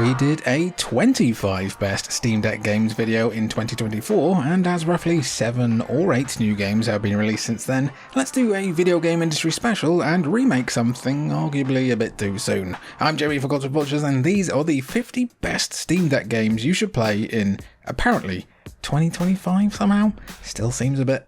we did a 25 best Steam Deck games video in 2024, and as roughly 7 or 8 new games have been released since then, let's do a video game industry special and remake something arguably a bit too soon. I'm Jerry for Vultures, and these are the 50 best Steam Deck games you should play in, apparently, 2025 somehow? Still seems a bit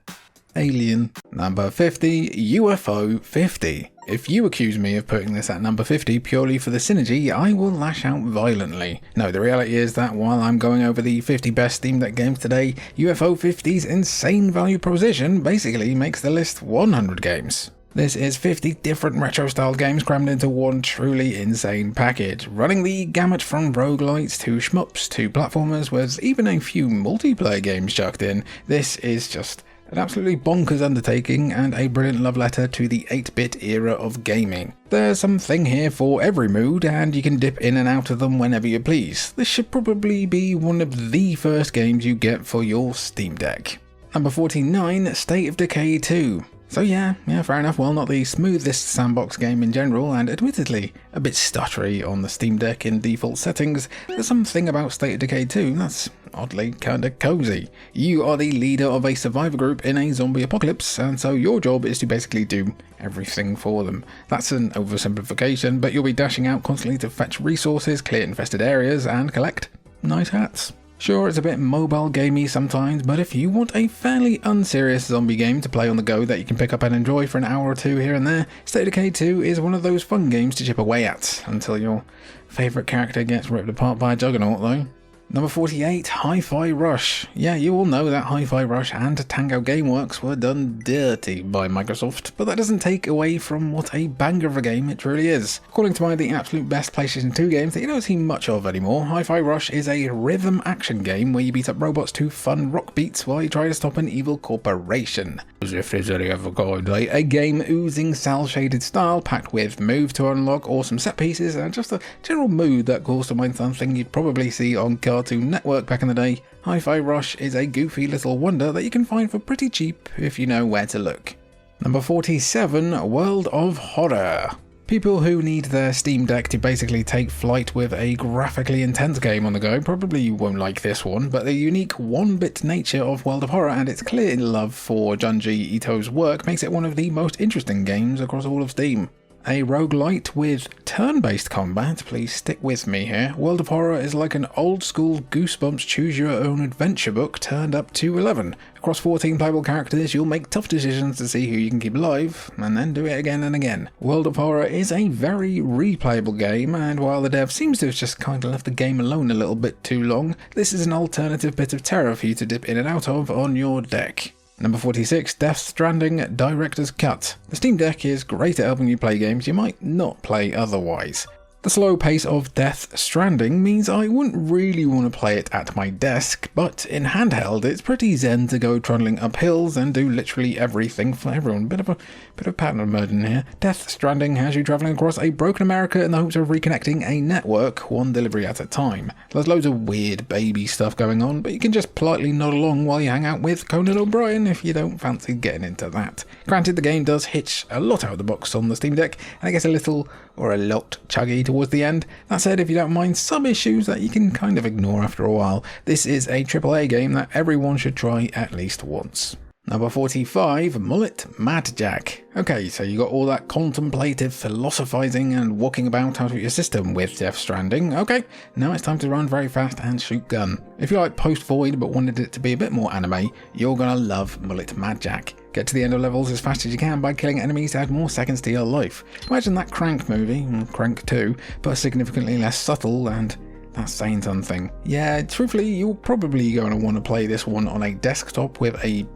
alien. Number 50, UFO 50. If you accuse me of putting this at number 50 purely for the synergy, I will lash out violently. No, the reality is that while I'm going over the 50 best Steam Deck games today, UFO 50's insane value proposition basically makes the list 100 games. This is 50 different retro-style games crammed into one truly insane package, running the gamut from roguelites to shmups to platformers with even a few multiplayer games chucked in. This is just an absolutely bonkers undertaking and a brilliant love letter to the 8-bit era of gaming. There's something here for every mood, and you can dip in and out of them whenever you please. This should probably be one of the first games you get for your Steam Deck. Number 49, State of Decay 2. So yeah, fair enough, while not the smoothest sandbox game in general, and admittedly a bit stuttery on the Steam Deck in default settings, there's something about State of Decay 2 that's oddly kinda cozy. You are the leader of a survivor group in a zombie apocalypse, and so your job is to basically do everything for them. That's an oversimplification, but you'll be dashing out constantly to fetch resources, clear infested areas, and collect nice hats. Sure, it's a bit mobile gamey sometimes, but if you want a fairly unserious zombie game to play on the go that you can pick up and enjoy for an hour or two here and there, State of Decay 2 is one of those fun games to chip away at, until your favourite character gets ripped apart by a juggernaut though. Number 48, Hi-Fi Rush. Yeah, you all know that Hi-Fi Rush and Tango Gameworks were done dirty by Microsoft, but that doesn't take away from what a banger of a game it truly is. According to the absolute best PlayStation 2 games that you don't see much of anymore, Hi-Fi Rush is a rhythm action game where you beat up robots to fun rock beats while you try to stop an evil corporation. As if there's any other kind, a game oozing cel-shaded style packed with moves to unlock, awesome set pieces, and just a general mood that calls to mind something you'd probably see on Cartoon Network back in the day. Hi-Fi Rush is a goofy little wonder that you can find for pretty cheap if you know where to look. Number 47, World of Horror. People who need their Steam Deck to basically take flight with a graphically intense game on the go probably won't like this one, but the unique 1-bit nature of World of Horror and its clear love for Junji Ito's work makes it one of the most interesting games across all of Steam. A roguelite with turn-based combat, please stick with me here. World of Horror is like an old-school Goosebumps choose-your-own-adventure book turned up to 11. Across 14 playable characters, you'll make tough decisions to see who you can keep alive, and then do it again and again. World of Horror is a very replayable game, and while the dev seems to have just kinda left the game alone a little bit too long, this is an alternative bit of terror for you to dip in and out of on your deck. Number 46, Death Stranding Director's Cut. The Steam Deck is great at helping you play games you might not play otherwise. The slow pace of Death Stranding means I wouldn't really want to play it at my desk, but in handheld it's pretty zen to go trundling up hills and do literally everything for everyone. Bit of pattern emerging here. Death Stranding has you travelling across a broken America in the hopes of reconnecting a network, one delivery at a time. There's loads of weird baby stuff going on, but you can just politely nod along while you hang out with Conan O'Brien if you don't fancy getting into that. Granted, the game does hitch a lot out of the box on the Steam Deck, and it gets a little or a lot chuggy towards the end. That said, if you don't mind some issues that you can kind of ignore after a while, this is a AAA game that everyone should try at least once. Number 45, Mullet Mad Jack. Okay, so you got all that contemplative philosophizing and walking about out of your system with Death Stranding. Okay, now it's time to run very fast and shoot gun. If you like Post-Void but wanted it to be a bit more anime, you're gonna love Mullet Mad Jack. Get to the end of levels as fast as you can by killing enemies to add more seconds to your life. Imagine that Crank movie, Crank 2, but significantly less subtle, and that's saying something. Yeah, truthfully, you're probably going to want to play this one on a desktop with a,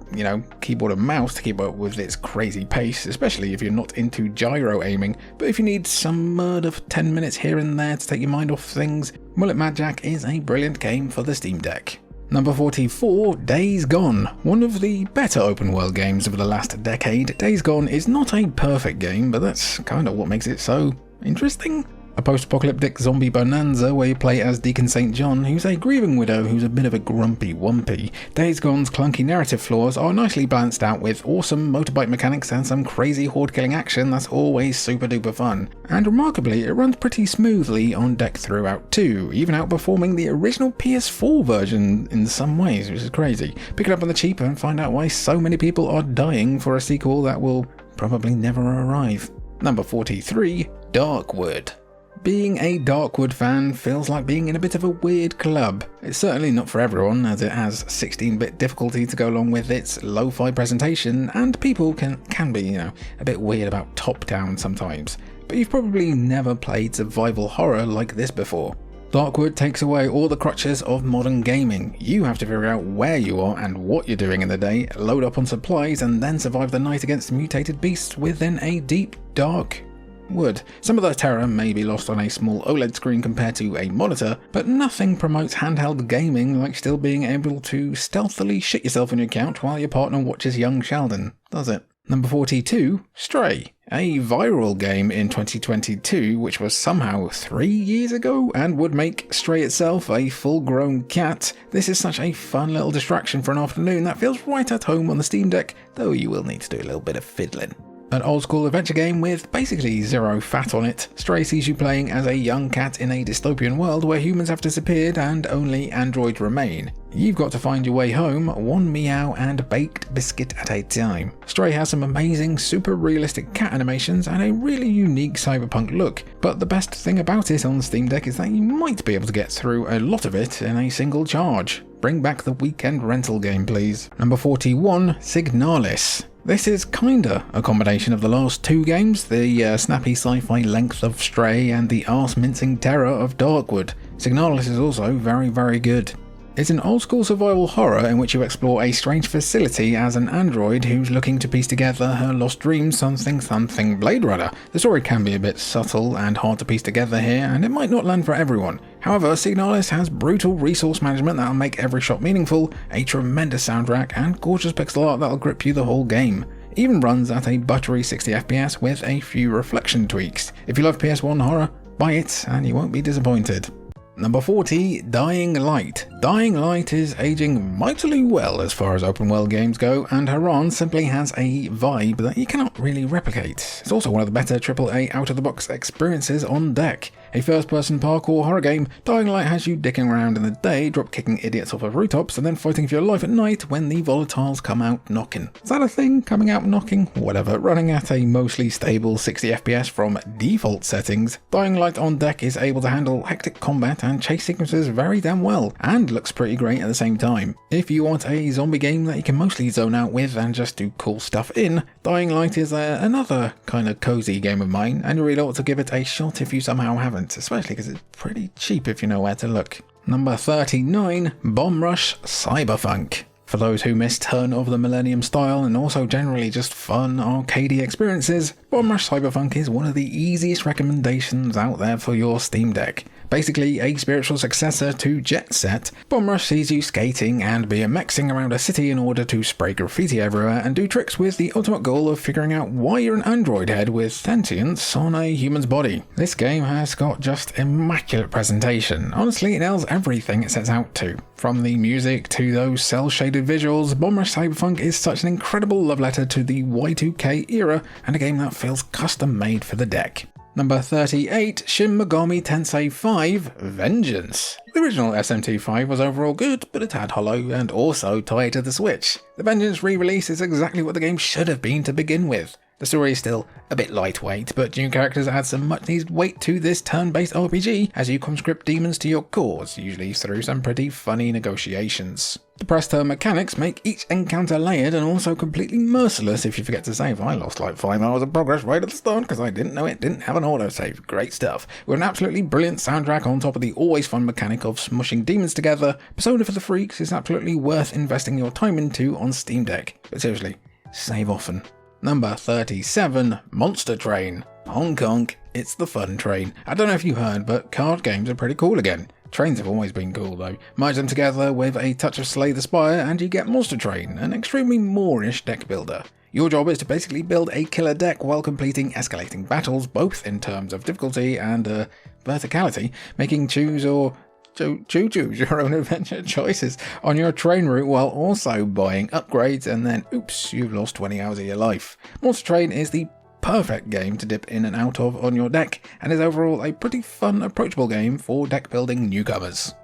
keyboard and mouse to keep up with its crazy pace, especially if you're not into gyro aiming. But if you need some murder of 10 minutes here and there to take your mind off things, Mullet Mad Jack is a brilliant game for the Steam Deck. Number 44, Days Gone. One of the better open world games of the last decade, Days Gone is not a perfect game, but that's kind of what makes it so interesting. A post-apocalyptic zombie bonanza where you play as Deacon St. John, who's a grieving widow who's a bit of a grumpy wumpy. Days Gone's clunky narrative flaws are nicely balanced out with awesome motorbike mechanics and some crazy horde-killing action that's always super duper fun. And remarkably, it runs pretty smoothly on deck throughout too, even outperforming the original PS4 version in some ways, which is crazy. Pick it up on the cheap and find out why so many people are dying for a sequel that will probably never arrive. Number 43, Darkwood. Being a Darkwood fan feels like being in a bit of a weird club. It's certainly not for everyone, as it has 16-bit difficulty to go along with its lo-fi presentation, and people can be, a bit weird about top-down sometimes. But you've probably never played survival horror like this before. Darkwood takes away all the crutches of modern gaming. You have to figure out where you are and what you're doing in the day, load up on supplies, and then survive the night against mutated beasts within a deep, dark wood. Some of the terror may be lost on a small OLED screen compared to a monitor, but nothing promotes handheld gaming like still being able to stealthily shit yourself on your couch while your partner watches young Sheldon, does it? Number 42, Stray. A viral game in 2022 which was somehow 3 years ago and would make Stray itself a full-grown cat. This is such a fun little distraction for an afternoon that feels right at home on the Steam Deck, though you will need to do a little bit of fiddling. An old-school adventure game with basically zero fat on it, Stray sees you playing as a young cat in a dystopian world where humans have disappeared and only androids remain. You've got to find your way home, one meow and baked biscuit at a time. Stray has some amazing, super realistic cat animations and a really unique cyberpunk look, but the best thing about it on the Steam Deck is that you might be able to get through a lot of it in a single charge. Bring back the weekend rental game, please. Number 41, Signalis. This is kinda a combination of the last two games, the snappy sci-fi length of Stray and the arse-mincing terror of Darkwood. Signalis is also very, very good. It's an old-school survival horror in which you explore a strange facility as an android who's looking to piece together her lost dreams, something Blade Runner. The story can be a bit subtle and hard to piece together here, and it might not land for everyone. However, Signalis has brutal resource management that'll make every shot meaningful, a tremendous soundtrack, and gorgeous pixel art that'll grip you the whole game. It even runs at a buttery 60 FPS with a few reflection tweaks. If you love PS1 horror, buy it and you won't be disappointed. Number 40, Dying Light. Dying Light is aging mightily well as far as open world games go, and Haran simply has a vibe that you cannot really replicate. It's also one of the better AAA out-of-the-box experiences on deck. A first-person parkour horror game, Dying Light has you dicking around in the day, drop-kicking idiots off of rooftops, and then fighting for your life at night when the volatiles come out knocking. Is that a thing? Coming out knocking? Whatever. Running at a mostly stable 60 FPS from default settings, Dying Light on deck is able to handle hectic combat and chase sequences very damn well, and looks pretty great at the same time. If you want a zombie game that you can mostly zone out with and just do cool stuff in, Dying Light is another kind of cozy game of mine, and you really ought to give it a shot if you somehow haven't, especially because it's pretty cheap if you know where to look. Number 39, Bomb Rush Cyberfunk. For those who miss Turn of the Millennium style and also generally just fun, arcadey experiences, Bomb Rush Cyberfunk is one of the easiest recommendations out there for your Steam Deck. Basically a spiritual successor to Jet Set, Bomb Rush sees you skating and BMXing around a city in order to spray graffiti everywhere and do tricks with the ultimate goal of figuring out why you're an android head with sentience on a human's body. This game has got just immaculate presentation. Honestly, it nails everything it sets out to. From the music to those cel-shaded visuals, Bomb Rush Cyberfunk is such an incredible love letter to the Y2K era and a game that feels custom made for the deck. Number 38, Shin Megami Tensei 5 Vengeance. The original SMT5 was overall good, but it had Hollow and also tied to the Switch. The Vengeance re-release is exactly what the game should have been to begin with. The story is still a bit lightweight, but new characters add some much needed weight to this turn-based RPG as you conscript demons to your cause, usually through some pretty funny negotiations. The press turn mechanics make each encounter layered and also completely merciless if you forget to save. I lost like 5 hours of progress right at the start because I didn't know it didn't have an autosave. Great stuff. With an absolutely brilliant soundtrack on top of the always fun mechanic of smushing demons together, Persona for the Freaks is absolutely worth investing your time into on Steam Deck. But seriously, save often. Number 37, Monster Train. Honk honk, it's the fun train. I don't know if you heard, but card games are pretty cool again. Trains have always been cool though. Merge them together with a touch of Slay the Spire and you get Monster Train, an extremely Moorish deck builder. Your job is to basically build a killer deck while completing escalating battles, both in terms of difficulty and verticality, making choose your own adventure choices on your train route while also buying upgrades, and then oops, you've lost 20 hours of your life. Monster Train is the perfect game to dip in and out of on your deck, and is overall a pretty fun, approachable game for deck building newcomers.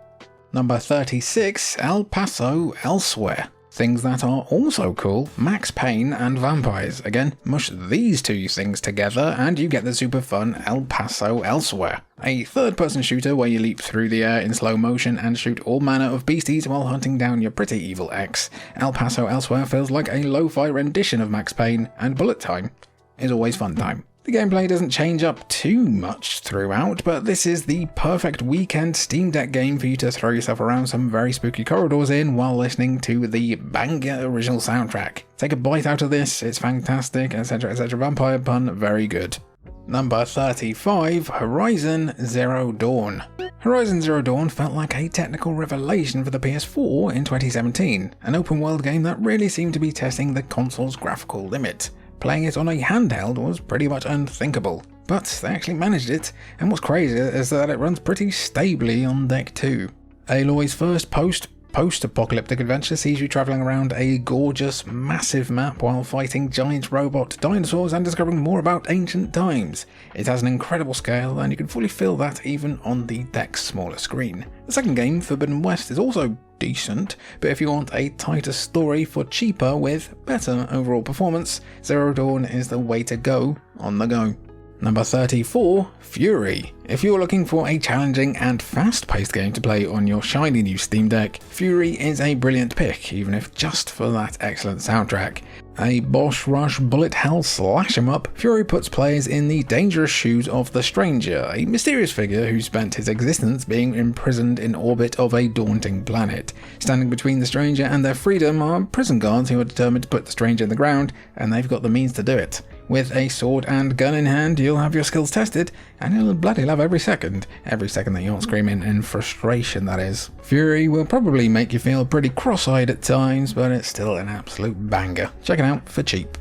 Number 36, El Paso Elsewhere. Things that are also cool, Max Payne and vampires. Again, mush these two things together and you get the super fun El Paso Elsewhere. A third-person shooter where you leap through the air in slow motion and shoot all manner of beasties while hunting down your pretty evil ex. El Paso Elsewhere feels like a lo-fi rendition of Max Payne, and bullet time is always fun time. The gameplay doesn't change up too much throughout, but this is the perfect weekend Steam Deck game for you to throw yourself around some very spooky corridors in while listening to the banger original soundtrack. Take a bite out of this, it's fantastic, etc, etc. Vampire pun, very good. Number 35, Horizon Zero Dawn. Horizon Zero Dawn felt like a technical revelation for the PS4 in 2017, an open world game that really seemed to be testing the console's graphical limit. Playing it on a handheld was pretty much unthinkable, but they actually managed it, and what's crazy is that it runs pretty stably on deck too. Aloy's first post-apocalyptic adventure sees you travelling around a gorgeous, massive map while fighting giant robot dinosaurs and discovering more about ancient times. It has an incredible scale, and you can fully feel that even on the deck's smaller screen. The second game, Forbidden West, is also decent, but if you want a tighter story for cheaper with better overall performance, Zero Dawn is the way to go on the go. Number 34, Fury. If you're looking for a challenging and fast-paced game to play on your shiny new Steam Deck, Fury is a brilliant pick, even if just for that excellent soundtrack. A boss rush bullet hell slash 'em up, Fury puts players in the dangerous shoes of the Stranger, a mysterious figure who spent his existence being imprisoned in orbit of a daunting planet. Standing between the Stranger and their freedom are prison guards who are determined to put the Stranger in the ground, and they've got the means to do it. With a sword and gun in hand, you'll have your skills tested, and you'll bloody love every second that you're screaming in frustration, that is. Fury will probably make you feel pretty cross-eyed at times, but it's still an absolute banger. Check it out for cheap.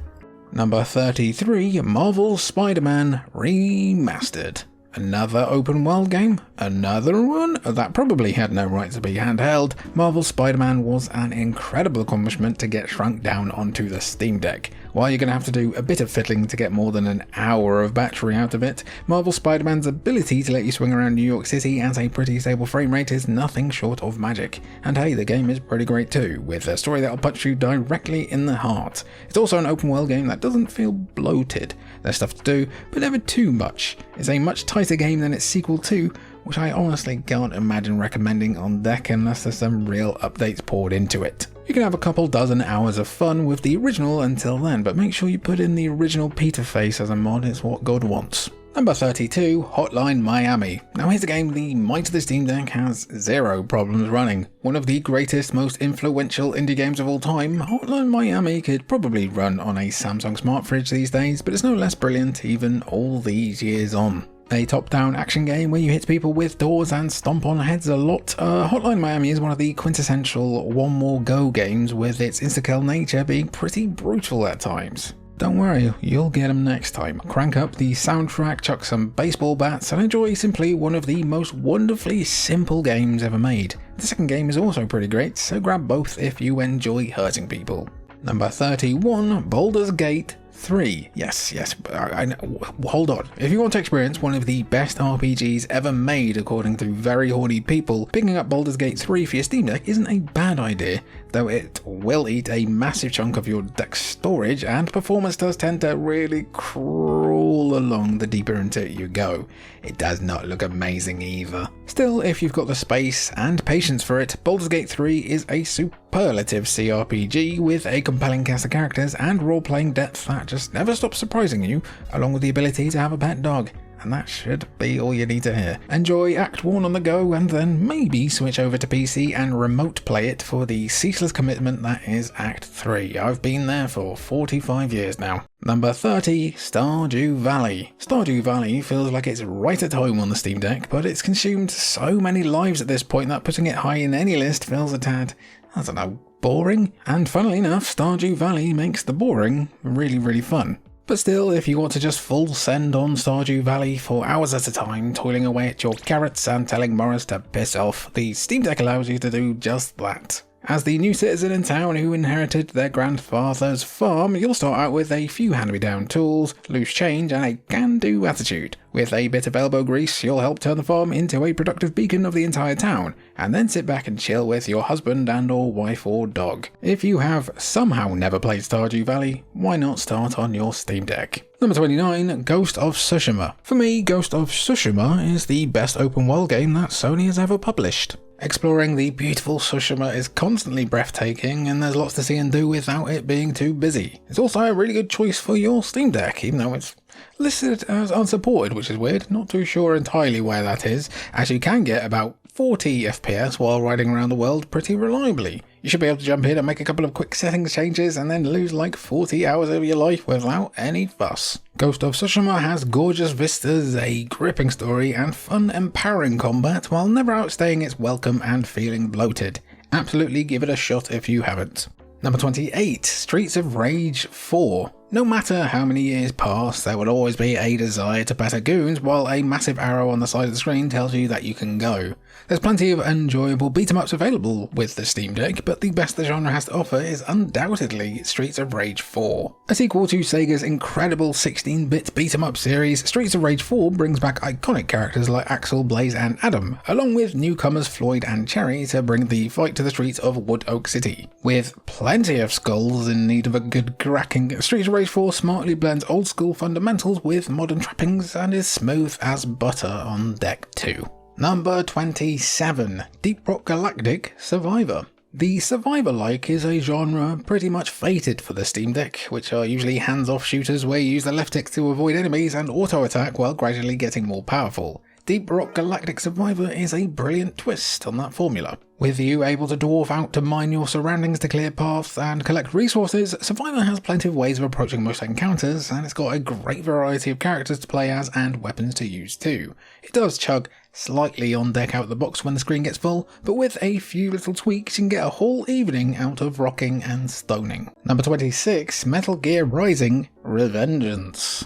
Number 33, Marvel's Spider-Man Remastered. Another open world game? Another one? That probably had no right to be handheld. Marvel's Spider-Man was an incredible accomplishment to get shrunk down onto the Steam Deck. While you're going to have to do a bit of fiddling to get more than an hour of battery out of it, Marvel Spider-Man's ability to let you swing around New York City at a pretty stable frame rate is nothing short of magic. And hey, the game is pretty great too, with a story that'll punch you directly in the heart. It's also an open world game that doesn't feel bloated. There's stuff to do, but never too much. It's a much tighter game than its sequel 2, which I honestly can't imagine recommending on deck unless there's some real updates poured into it. You can have a couple dozen hours of fun with the original until then, but make sure you put in the original Peter face as a mod, it's what God wants. Number 32, Hotline Miami. Now here's a game the might of the Steam Deck has zero problems running. One of the greatest, most influential indie games of all time, Hotline Miami could probably run on a Samsung smart fridge these days, but it's no less brilliant even all these years on. A top-down action game where you hit people with doors and stomp on heads a lot. Hotline Miami is one of the quintessential one more go games, with its insta-kill nature being pretty brutal at times. Don't worry, you'll get them next time. Crank up the soundtrack, chuck some baseball bats, and enjoy simply one of the most wonderfully simple games ever made. The second game is also pretty great, so grab both if you enjoy hurting people. Number 31, Baldur's Gate 3. Yes, hold on. If you want to experience one of the best RPGs ever made according to very horny people, picking up Baldur's Gate 3 for your Steam Deck isn't a bad idea, though it will eat a massive chunk of your deck's storage, and performance does tend to really crawl along the deeper into it you go. It does not look amazing either. Still, if you've got the space and patience for it, Baldur's Gate 3 is a superlative CRPG with a compelling cast of characters and role-playing depth that just never stops surprising you, along with the ability to have a pet dog. and that should be all you need to hear. Enjoy Act 1 on the go, and then maybe switch over to PC and remote play it for the ceaseless commitment that is Act 3. I've been there for 45 years now. Number 30, Stardew Valley. Stardew Valley feels like it's right at home on the Steam Deck, but it's consumed so many lives at this point that putting it high in any list feels a tad, I don't know, boring? And funnily enough, Stardew Valley makes the boring really fun. But still, if you want to just full send on Stardew Valley for hours at a time, toiling away at your carrots and telling Morris to piss off, the Steam Deck allows you to do just that. As the new citizen in town who inherited their grandfather's farm, you'll start out with a few hand-me-down tools, loose change, and a can-do attitude. With a bit of elbow grease, you'll help turn the farm into a productive beacon of the entire town, and then sit back and chill with your husband and or wife or dog. If you have somehow never played Stardew Valley, why not start on your Steam Deck? Number 29, Ghost of Tsushima. For me, Ghost of Tsushima is the best open world game that Sony has ever published. Exploring the beautiful Tsushima is constantly breathtaking, and there's lots to see and do without it being too busy. It's also a really good choice for your Steam Deck, even though it's listed as unsupported, which is weird. Not too sure entirely where that is, as you can get about 40 FPS while riding around the world pretty reliably. You should be able to jump in and make a couple of quick settings changes and then lose like 40 hours of your life without any fuss. Ghost of Tsushima has gorgeous vistas, a gripping story, and fun, empowering combat while never outstaying its welcome and feeling bloated. Absolutely give it a shot if you haven't. Number 28, Streets of Rage 4. No matter how many years pass, there will always be a desire to batter goons, while a massive arrow on the side of the screen tells you that you can go. There's plenty of enjoyable beat-em-ups available with the Steam Deck, but the best the genre has to offer is undoubtedly Streets of Rage 4. A sequel to Sega's incredible 16-bit beat-em-up series, Streets of Rage 4 brings back iconic characters like Axel, Blaze and Adam, along with newcomers Floyd and Cherry to bring the fight to the streets of Wood Oak City. With plenty of skulls in need of a good cracking, Streets of Rage 4 smartly blends old school fundamentals with modern trappings and is smooth as butter on deck 2. Number 27, Deep Rock Galactic Survivor. The Survivor-like is a genre pretty much fated for the Steam Deck, which are usually hands-off shooters where you use the left stick to avoid enemies and auto-attack while gradually getting more powerful. Deep Rock Galactic Survivor is a brilliant twist on that formula. With you able to dwarf out to mine your surroundings to clear paths and collect resources, Survivor has plenty of ways of approaching most encounters, and it's got a great variety of characters to play as and weapons to use too. It does chug slightly on deck out the box when the screen gets full, but with a few little tweaks you can get a whole evening out of rocking and stoning. Number 26, Metal Gear Rising: Revengeance.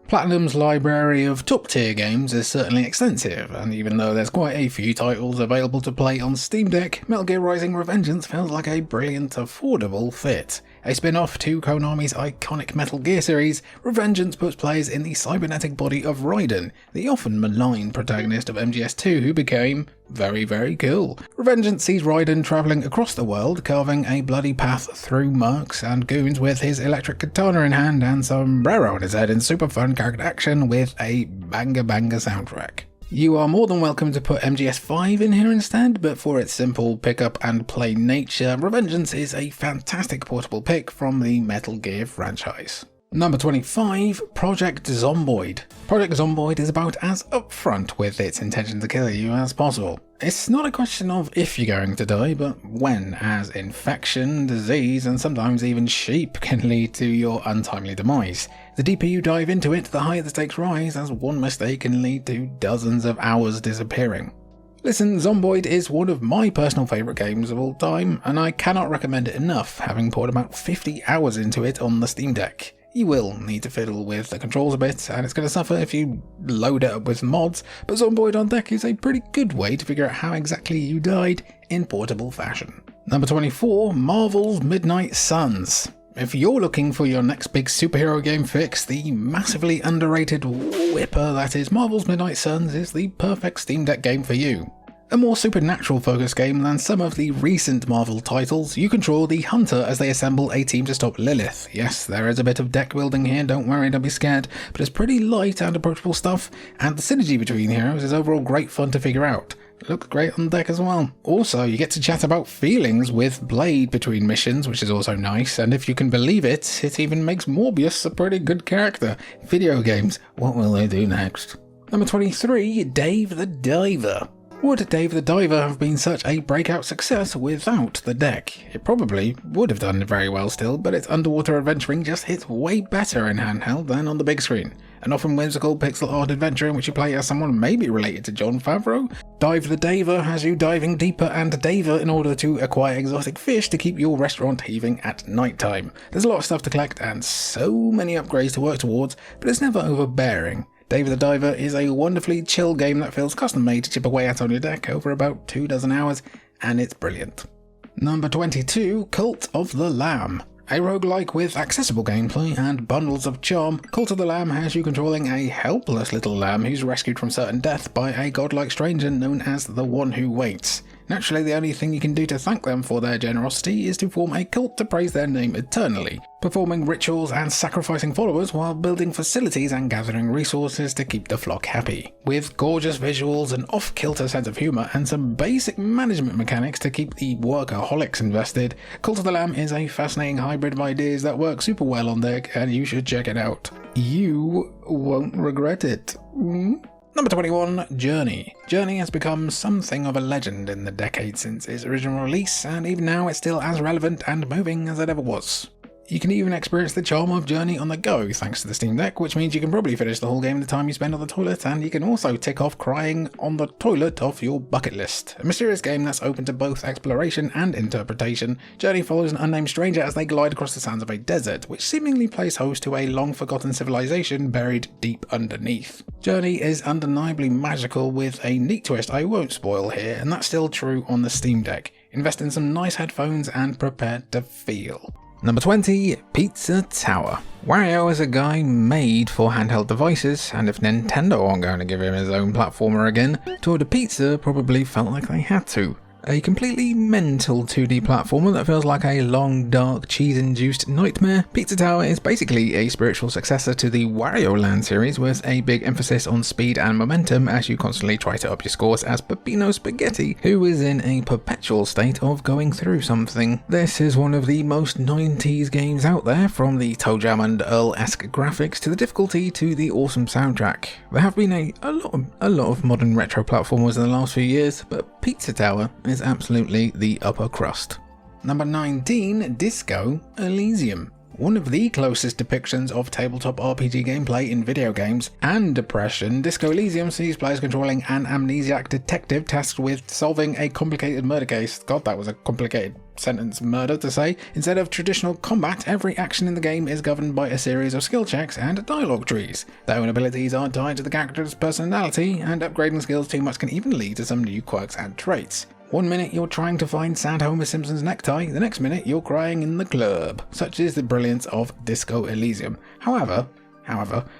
Platinum's library of top-tier games is certainly extensive, and even though there's quite a few titles available to play on Steam Deck, Metal Gear Rising: Revengeance feels like a brilliant, affordable fit. A spin-off to Konami's iconic Metal Gear series, Revengeance puts players in the cybernetic body of Raiden, the often maligned protagonist of MGS2 who became very cool. Revengeance sees Raiden travelling across the world, carving a bloody path through mercs and goons with his electric katana in hand and sombrero on his head in super fun character action with a banger soundtrack. You are more than welcome to put MGS5 in here instead, but for its simple pick up and play nature, Revengeance is a fantastic portable pick from the Metal Gear franchise. Number 25, Project Zomboid. Project Zomboid is about as upfront with its intention to kill you as possible. It's not a question of if you're going to die, but when, as infection, disease, and sometimes even sheep can lead to your untimely demise. The deeper you dive into it, the higher the stakes rise, as one mistake can lead to dozens of hours disappearing. Listen, Zomboid is one of my personal favourite games of all time, and I cannot recommend it enough, having poured about 50 hours into it on the Steam Deck. You will need to fiddle with the controls a bit, and it's going to suffer if you load it up with mods, but Zomboid on deck is a pretty good way to figure out how exactly you died in portable fashion. Number 24, Marvel's Midnight Suns. If you're looking for your next big superhero game fix, the massively underrated whipper that is Marvel's Midnight Suns is the perfect Steam Deck game for you. A more supernatural focused game than some of the recent Marvel titles, you control the Hunter as they assemble a team to stop Lilith. Yes, there is a bit of deck building here, don't worry, don't be scared, but it's pretty light and approachable stuff, and the synergy between heroes is overall great fun to figure out. It looks great on deck as well. Also, you get to chat about feelings with Blade between missions, which is also nice, and if you can believe it, it even makes Morbius a pretty good character. Video games, what will they do next? Number 23, Dave the Diver. Would Dave the Diver have been such a breakout success without the deck? It probably would have done very well still, but its underwater adventuring just hits way better in handheld than on the big screen. An often whimsical pixel art adventure in which you play as someone maybe related to Jon Favreau, Dive the Diver has you diving deeper and daver in order to acquire exotic fish to keep your restaurant heaving at night time. There's a lot of stuff to collect and so many upgrades to work towards, but it's never overbearing. Dave the Diver is a wonderfully chill game that feels custom made to chip away at on your deck over about 24 hours, and it's brilliant. Number 22, Cult of the Lamb. A roguelike with accessible gameplay and bundles of charm, Cult of the Lamb has you controlling a helpless little lamb who's rescued from certain death by a godlike stranger known as the One Who Waits. Naturally, the only thing you can do to thank them for their generosity is to form a cult to praise their name eternally, performing rituals and sacrificing followers while building facilities and gathering resources to keep the flock happy. With gorgeous visuals, an off-kilter sense of humour, and some basic management mechanics to keep the workaholics invested, Cult of the Lamb is a fascinating hybrid of ideas that work super well on deck, and you should check it out. You won't regret it. Number 21, Journey. Journey has become something of a legend in the decade since its original release, and even now it's still as relevant and moving as it ever was. You can even experience the charm of Journey on the go thanks to the Steam Deck, which means you can probably finish the whole game in the time you spend on the toilet, and you can also tick off crying on the toilet off your bucket list. A mysterious game that's open to both exploration and interpretation, Journey follows an unnamed stranger as they glide across the sands of a desert, which seemingly plays host to a long-forgotten civilization buried deep underneath. Journey is undeniably magical with a neat twist I won't spoil here, and that's still true on the Steam Deck. Invest in some nice headphones and prepare to feel. Number 20, Pizza Tower. Wario is a guy made for handheld devices, and if Nintendo aren't going to give him his own platformer again, Tour de Pizza probably felt like they had to. A completely mental 2D platformer that feels like a long, dark, cheese-induced nightmare, Pizza Tower is basically a spiritual successor to the Wario Land series with a big emphasis on speed and momentum as you constantly try to up your scores as Peppino Spaghetti, who is in a perpetual state of going through something. This is one of the most 90s games out there, from the ToeJam and Earl-esque graphics to the difficulty to the awesome soundtrack. There have been a lot of modern retro platformers in the last few years, but Pizza Tower is absolutely the upper crust. Number 19, Disco Elysium. One of the closest depictions of tabletop RPG gameplay in video games and depression, Disco Elysium sees players controlling an amnesiac detective tasked with solving a complicated murder case. God, that was a complicated sentence, murder to say. Instead of traditional combat, every action in the game is governed by a series of skill checks and dialogue trees. Their own abilities are tied to the character's personality, and upgrading skills too much can even lead to some new quirks and traits. One minute you're trying to find sad Homer Simpson's necktie, the next minute you're crying in the club. Such is the brilliance of Disco Elysium. However,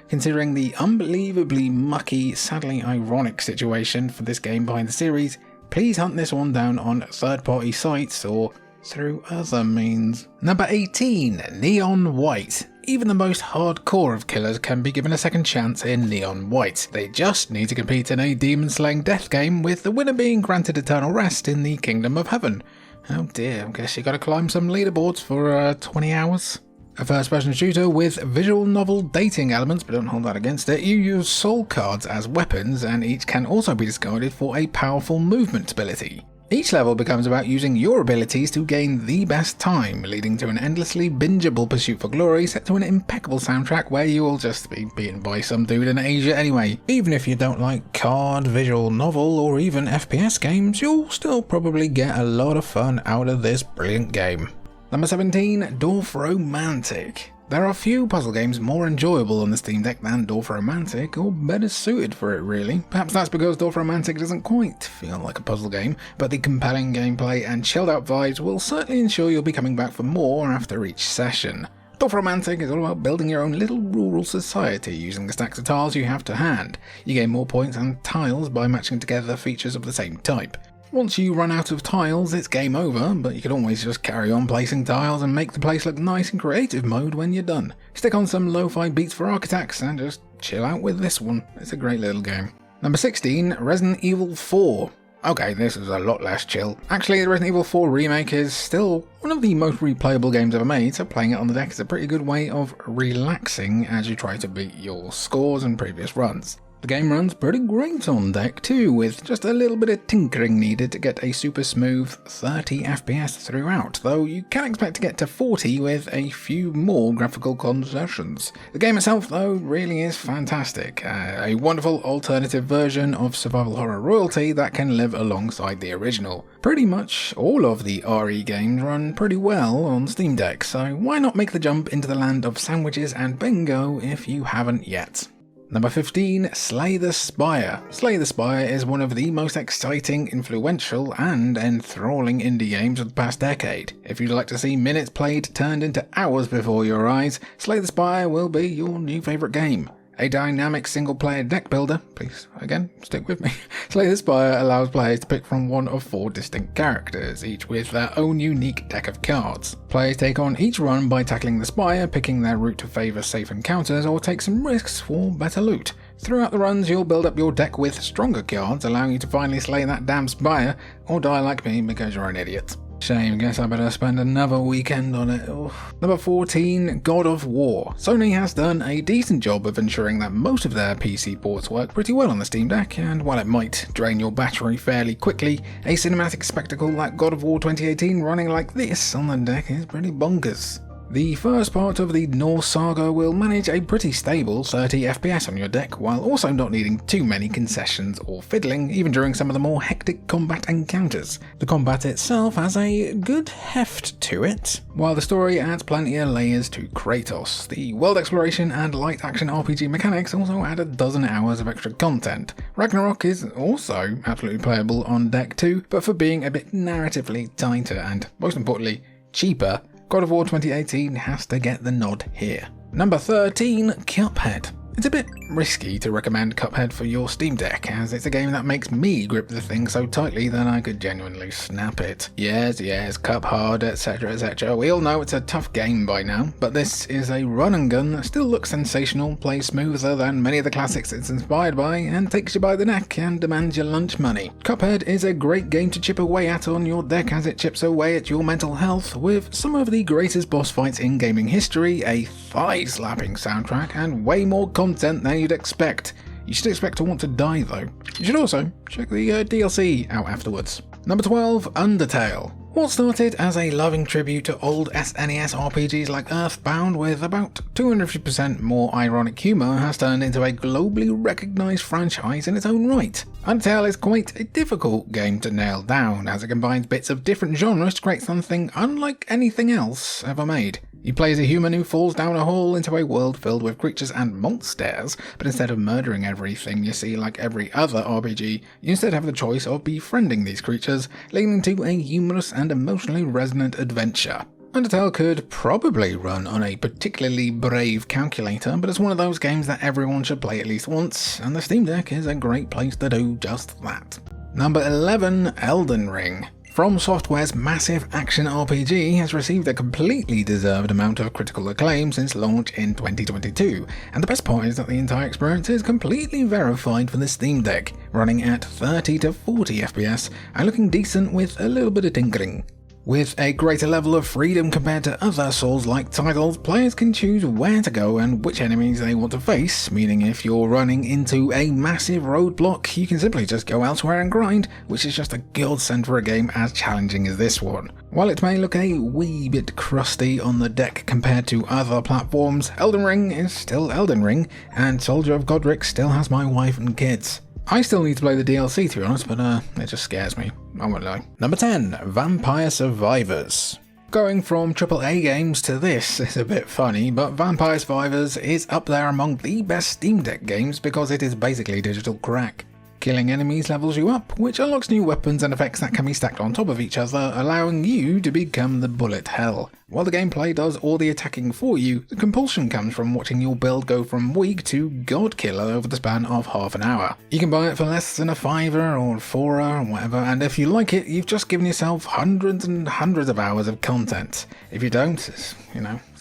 considering the unbelievably mucky, sadly ironic situation for this game behind the series, please hunt this one down on third-party sites or through other means. Number 18, Neon White. Even the most hardcore of killers can be given a second chance in Neon White. They just need to compete in a demon-slaying death game, with the winner being granted eternal rest in the Kingdom of Heaven. Oh dear, I guess you gotta climb some leaderboards for 20 hours. A first-person shooter with visual novel dating elements, but don't hold that against it. You use soul cards as weapons, and each can also be discarded for a powerful movement ability. Each level becomes about using your abilities to gain the best time, leading to an endlessly bingeable pursuit for glory set to an impeccable soundtrack where you will just be beaten by some dude in Asia anyway. Even if you don't like card, visual novel, or even FPS games, you'll still probably get a lot of fun out of this brilliant game. Number 17, Dorfromantik. There are few puzzle games more enjoyable on the Steam Deck than Dorfromantik, or better suited for it really. Perhaps that's because Dorfromantik doesn't quite feel like a puzzle game, but the compelling gameplay and chilled out vibes will certainly ensure you'll be coming back for more after each session. Dorfromantik is all about building your own little rural society using the stacks of tiles you have to hand. You gain more points and tiles by matching together features of the same type. Once you run out of tiles, it's game over, but you can always just carry on placing tiles and make the place look nice in creative mode when you're done. Stick on some lo-fi beats for architects and just chill out with this one. It's a great little game. Number 16, Resident Evil 4. Okay, this is a lot less chill. Actually, the Resident Evil 4 remake is still one of the most replayable games ever made, so playing it on the deck is a pretty good way of relaxing as you try to beat your scores and previous runs. The game runs pretty great on deck too, with just a little bit of tinkering needed to get a super smooth 30 FPS throughout, though you can expect to get to 40 with a few more graphical concessions. The game itself though really is fantastic, a wonderful alternative version of survival horror royalty that can live alongside the original. Pretty much all of the RE games run pretty well on Steam Deck, so why not make the jump into the land of sandwiches and bingo if you haven't yet. Number 15, Slay the Spire. Slay the Spire is one of the most exciting, influential, and enthralling indie games of the past decade. If you'd like to see minutes played turned into hours before your eyes, Slay the Spire will be your new favourite game. A dynamic single-player deck builder, please, again, stick with me. Slay the Spire allows players to pick from one of 4 distinct characters, each with their own unique deck of cards. Players take on each run by tackling the spire, picking their route to favour safe encounters, or take some risks for better loot. Throughout the runs, you'll build up your deck with stronger cards, allowing you to finally slay that damn spire, or die like me because you're an idiot. Shame, guess I better spend another weekend on it. Oof. Number 14, God of War. Sony has done a decent job of ensuring that most of their PC ports work pretty well on the Steam Deck, and while it might drain your battery fairly quickly, a cinematic spectacle like God of War 2018 running like this on the deck is pretty bonkers. The first part of the Norse saga will manage a pretty stable 30 FPS on your deck, while also not needing too many concessions or fiddling, even during some of the more hectic combat encounters. The combat itself has a good heft to it, while the story adds plenty of layers to Kratos. The world exploration and light action RPG mechanics also add a dozen hours of extra content. Ragnarok is also absolutely playable on deck too, but for being a bit narratively tighter and, most importantly, cheaper, God of War 2018 has to get the nod here. Number 13, Cuphead. It's a bit risky to recommend Cuphead for your Steam Deck, as it's a game that makes me grip the thing so tightly that I could genuinely snap it. Yes, Cup hard, etc, etc. We all know it's a tough game by now, but this is a run and gun that still looks sensational, plays smoother than many of the classics it's inspired by, and takes you by the neck and demands your lunch money. Cuphead is a great game to chip away at on your deck as it chips away at your mental health, with some of the greatest boss fights in gaming history, a thigh-slapping soundtrack, and way more content than you'd expect. You should expect to want to die though. You should also check the DLC out afterwards. Number 12, Undertale. What started as a loving tribute to old SNES RPGs like Earthbound with about 250% more ironic humour has turned into a globally recognised franchise in its own right. Undertale is quite a difficult game to nail down, as it combines bits of different genres to create something unlike anything else ever made. You play as a human who falls down a hole into a world filled with creatures and monsters, but instead of murdering everything you see like every other RPG, you instead have the choice of befriending these creatures, leading to a humorous and emotionally resonant adventure. Undertale could probably run on a particularly brave calculator, but it's one of those games that everyone should play at least once, and the Steam Deck is a great place to do just that. Number 11, Elden Ring. From Software's massive action RPG has received a completely deserved amount of critical acclaim since launch in 2022, and the best part is that the entire experience is completely verified for the Steam Deck, running at 30 to 40 FPS and looking decent with a little bit of tinkering. With a greater level of freedom compared to other Souls-like titles, players can choose where to go and which enemies they want to face, meaning if you're running into a massive roadblock, you can simply just go elsewhere and grind, which is just a godsend for a game as challenging as this one. While it may look a wee bit crusty on the deck compared to other platforms, Elden Ring is still Elden Ring, and Soldier of Godric still has my wife and kids. I still need to play the DLC to be honest, but it just scares me, I won't lie. Number 10, Vampire Survivors. Going from AAA games to this is a bit funny, but Vampire Survivors is up there among the best Steam Deck games because it is basically digital crack. Killing enemies levels you up, which unlocks new weapons and effects that can be stacked on top of each other, allowing you to become the bullet hell. While the gameplay does all the attacking for you, the compulsion comes from watching your build go from weak to god killer over the span of half an hour. You can buy it for less than a $5 or $4 or whatever, and if you like it, you've just given yourself hundreds and hundreds of hours of content. If you don't, it's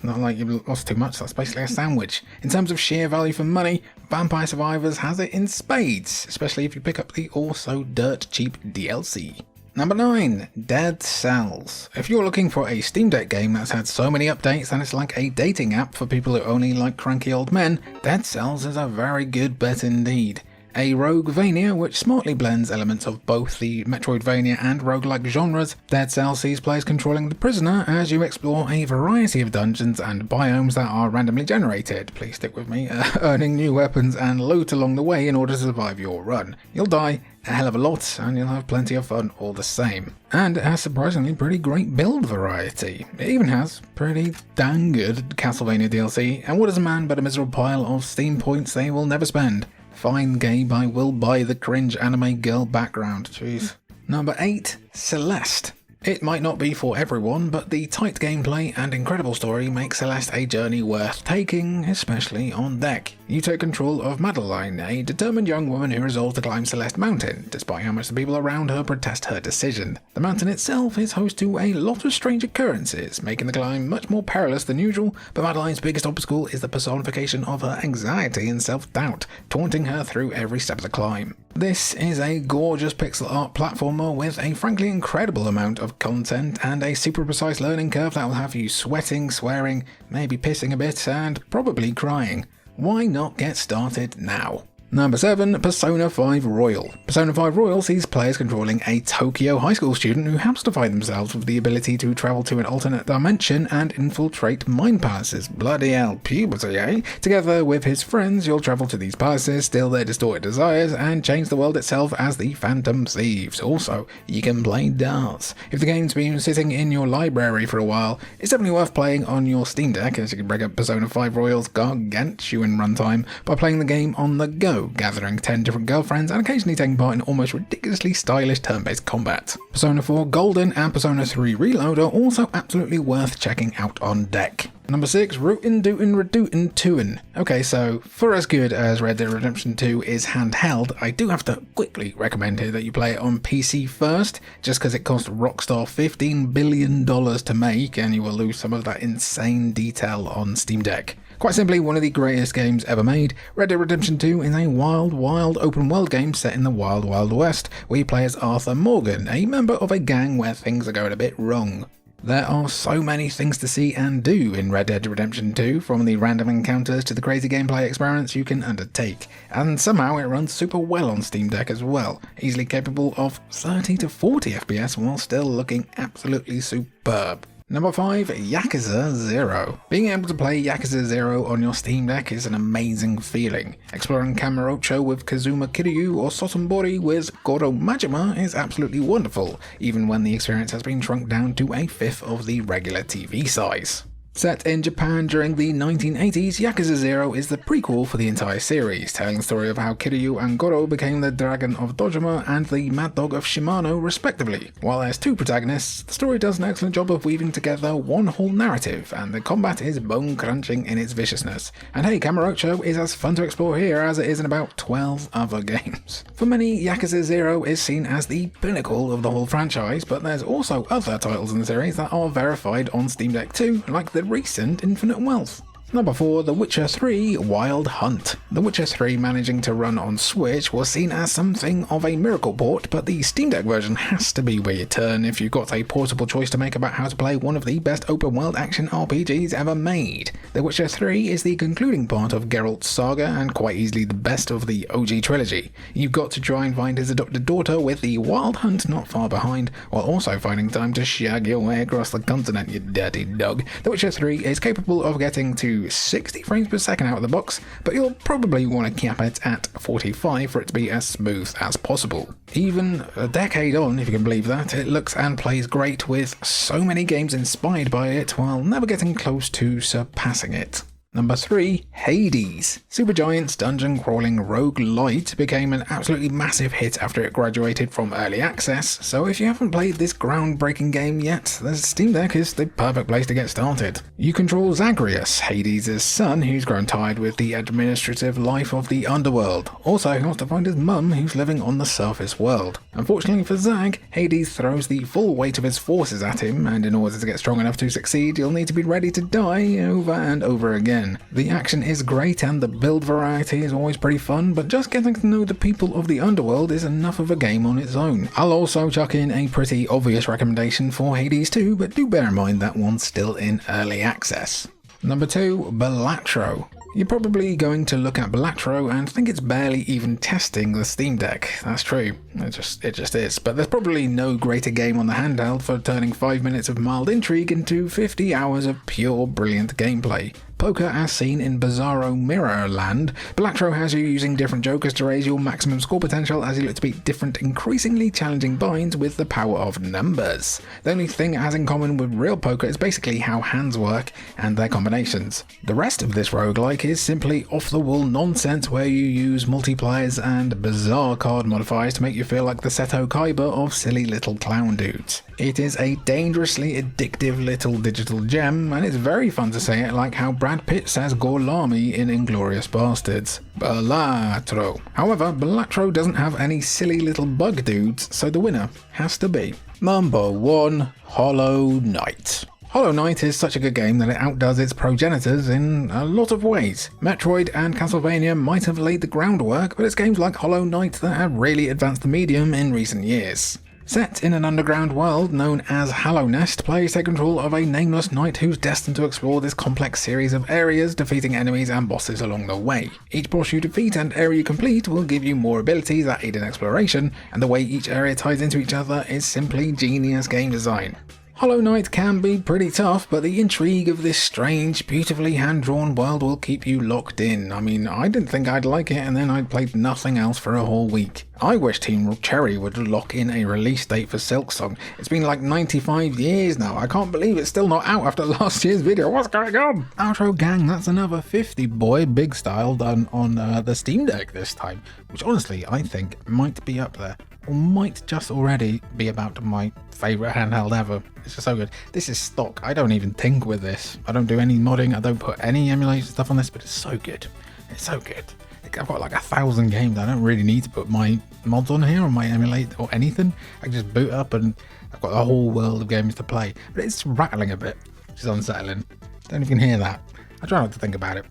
not like you've lost too much, that's basically a sandwich. In terms of sheer value for money, Vampire Survivors has it in spades, especially if you pick up the also dirt cheap DLC. Number 9, Dead Cells. If you're looking for a Steam Deck game that's had so many updates that it's like a dating app for people who only like cranky old men, Dead Cells is a very good bet indeed. a Roguevania which smartly blends elements of both the Metroidvania and roguelike genres. Dead Cell sees players controlling the prisoner as you explore a variety of dungeons and biomes that are randomly generated. Please stick with me, earning new weapons and loot along the way in order to survive your run. You'll die a hell of a lot, and you'll have plenty of fun all the same. And it has surprisingly pretty great build variety. It even has pretty dang good Castlevania DLC, and what is a man but a miserable pile of Steam points they will never spend? Fine, Gabe, I will buy the cringe anime girl background, jeez. Number 8, Celeste. It might not be for everyone, but the tight gameplay and incredible story make Celeste a journey worth taking, especially on deck. You take control of Madeline, a determined young woman who resolves to climb Celeste Mountain, despite how much the people around her protest her decision. The mountain itself is host to a lot of strange occurrences, making the climb much more perilous than usual, but Madeline's biggest obstacle is the personification of her anxiety and self-doubt, taunting her through every step of the climb. This is a gorgeous pixel art platformer with a frankly incredible amount of content and a super precise learning curve that will have you sweating, swearing, maybe pissing a bit, and probably crying. Why not get started now? Number 7, Persona 5 Royal. Persona 5 Royal sees players controlling a Tokyo high school student who happens to find themselves with the ability to travel to an alternate dimension and infiltrate mind palaces. Bloody hell, puberty, eh? Together with his friends, you'll travel to these palaces, steal their distorted desires, and change the world itself as the Phantom Thieves. Also, you can play darts. If the game's been sitting in your library for a while, it's definitely worth playing on your Steam Deck, as you can break up Persona 5 Royal's gargantuan runtime by playing the game on the go, gathering 10 different girlfriends and occasionally taking part in almost ridiculously stylish turn-based combat. Persona 4 Golden and Persona 3 Reload are also absolutely worth checking out on deck. Number 6, Rootin' Dootin' Redootin' Tootin'. Okay, so for as good as Red Dead Redemption 2 is handheld, I do have to quickly recommend here that you play it on PC first, just because it cost Rockstar $15 billion to make and you will lose some of that insane detail on Steam Deck. Quite simply, one of the greatest games ever made, Red Dead Redemption 2 is a wild open world game set in the Wild West, where you play as Arthur Morgan, a member of a gang where things are going a bit wrong. There are so many things to see and do in Red Dead Redemption 2, from the random encounters to the crazy gameplay experiments you can undertake, and somehow it runs super well on Steam Deck as well, easily capable of 30 to 40 FPS while still looking absolutely superb. Number 5, Yakuza 0. Being able to play Yakuza 0 on your Steam Deck is an amazing feeling. Exploring Kamurocho with Kazuma Kiryu or Sotombori with Goro Majima is absolutely wonderful, even when the experience has been shrunk down to a fifth of the regular TV size. Set in Japan during the 1980s, Yakuza 0 is the prequel for the entire series, telling the story of how Kiryu and Goro became the Dragon of Dojima and the Mad Dog of Shimano respectively. While there's two protagonists, the story does an excellent job of weaving together one whole narrative, and the combat is bone-crunching in its viciousness. And hey, Kamurocho is as fun to explore here as it is in about 12 other games. For many, Yakuza 0 is seen as the pinnacle of the whole franchise, but there's also other titles in the series that are verified on Steam Deck too, like the recent Infinite Wealth. Number 4, The Witcher 3 Wild Hunt. The Witcher 3 managing to run on Switch was seen as something of a miracle port, but the Steam Deck version has to be where you turn if you've got a portable choice to make about how to play one of the best open world action RPGs ever made. The Witcher 3 is the concluding part of Geralt's saga and quite easily the best of the OG trilogy. You've got to try and find his adopted daughter with the Wild Hunt not far behind, while also finding time to shag your way across the continent, you dirty dog. The Witcher 3 is capable of getting to 60 frames per second out of the box, but you'll probably want to cap it at 45 for it to be as smooth as possible. Even a decade on, if you can believe that, it looks and plays great with so many games inspired by it while never getting close to surpassing it. Number 3, Hades. Supergiant's dungeon-crawling roguelite became an absolutely massive hit after it graduated from early access, so if you haven't played this groundbreaking game yet, the Steam Deck is the perfect place to get started. You control Zagreus, Hades' son, who's grown tired with the administrative life of the underworld. Also, he wants to find his mum, who's living on the surface world. Unfortunately for Zag, Hades throws the full weight of his forces at him, and in order to get strong enough to succeed, you'll need to be ready to die over and over again. The action is great and the build variety is always pretty fun, but just getting to know the people of the underworld is enough of a game on its own. I'll also chuck in a pretty obvious recommendation for Hades 2, but do bear in mind that one's still in early access. Number 2, Balatro. You're probably going to look at Balatro and think it's barely even testing the Steam Deck. That's true, it just is. But there's probably no greater game on the handheld for turning 5 minutes of mild intrigue into 50 hours of pure brilliant gameplay. Poker as seen in Bizarro Mirror Land, Balatro has you using different jokers to raise your maximum score potential as you look to beat different increasingly challenging binds with the power of numbers. The only thing it has in common with real poker is basically how hands work and their combinations. The rest of this roguelike is simply off-the-wall nonsense where you use multipliers and bizarre card modifiers to make you feel like the Seto Kaiba of silly little clown dudes. It is a dangerously addictive little digital gem, and it's very fun to say it like how Brad Pitt says Gorlami in Inglourious Bastards. Balatro. However, Balatro doesn't have any silly little bug dudes, so the winner has to be number 1, Hollow Knight. Hollow Knight is such a good game that it outdoes its progenitors in a lot of ways. Metroid and Castlevania might have laid the groundwork, but it's games like Hollow Knight that have really advanced the medium in recent years. Set in an underground world known as Hallownest, players take control of a nameless knight who's destined to explore this complex series of areas, defeating enemies and bosses along the way. Each boss you defeat and area you complete will give you more abilities that aid in exploration, and the way each area ties into each other is simply genius game design. Hollow Knight can be pretty tough, but the intrigue of this strange, beautifully hand-drawn world will keep you locked in. I mean, I didn't think I'd like it, and then I played nothing else for a whole week. I wish Team Cherry would lock in a release date for Silksong. It's been like 95 years now. I can't believe it's still not out after last year's video. What's going on? Outro gang, that's another 50 boy big style done on the Steam Deck this time, which honestly I think might be up there, or might just already be about my favourite handheld ever. It's just so good. This is stock. I don't even tinker with this. I don't do any modding. I don't put any emulation stuff on this, but it's so good. It's so good. I've got like 1,000 games. I don't really need to put my mods on here or my emulate or anything. I can just boot up and I've got a whole world of games to play. But it's rattling a bit, which is unsettling. Don't even hear that. I try not to think about it.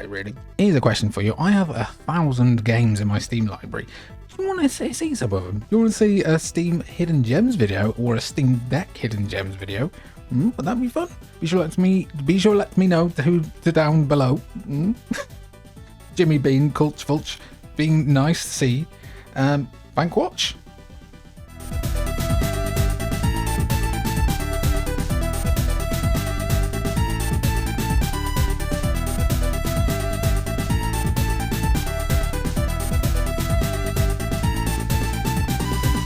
Really. Here's a question for you. I have 1,000 games in my Steam library. Do you want to see some of them? You want to see a Steam Hidden Gems video or a Steam Deck Hidden Gems video? Would that be fun? Be sure let me know who to down below. Jimmy Bean, Culch Fulch, being nice to see. Bankwatch?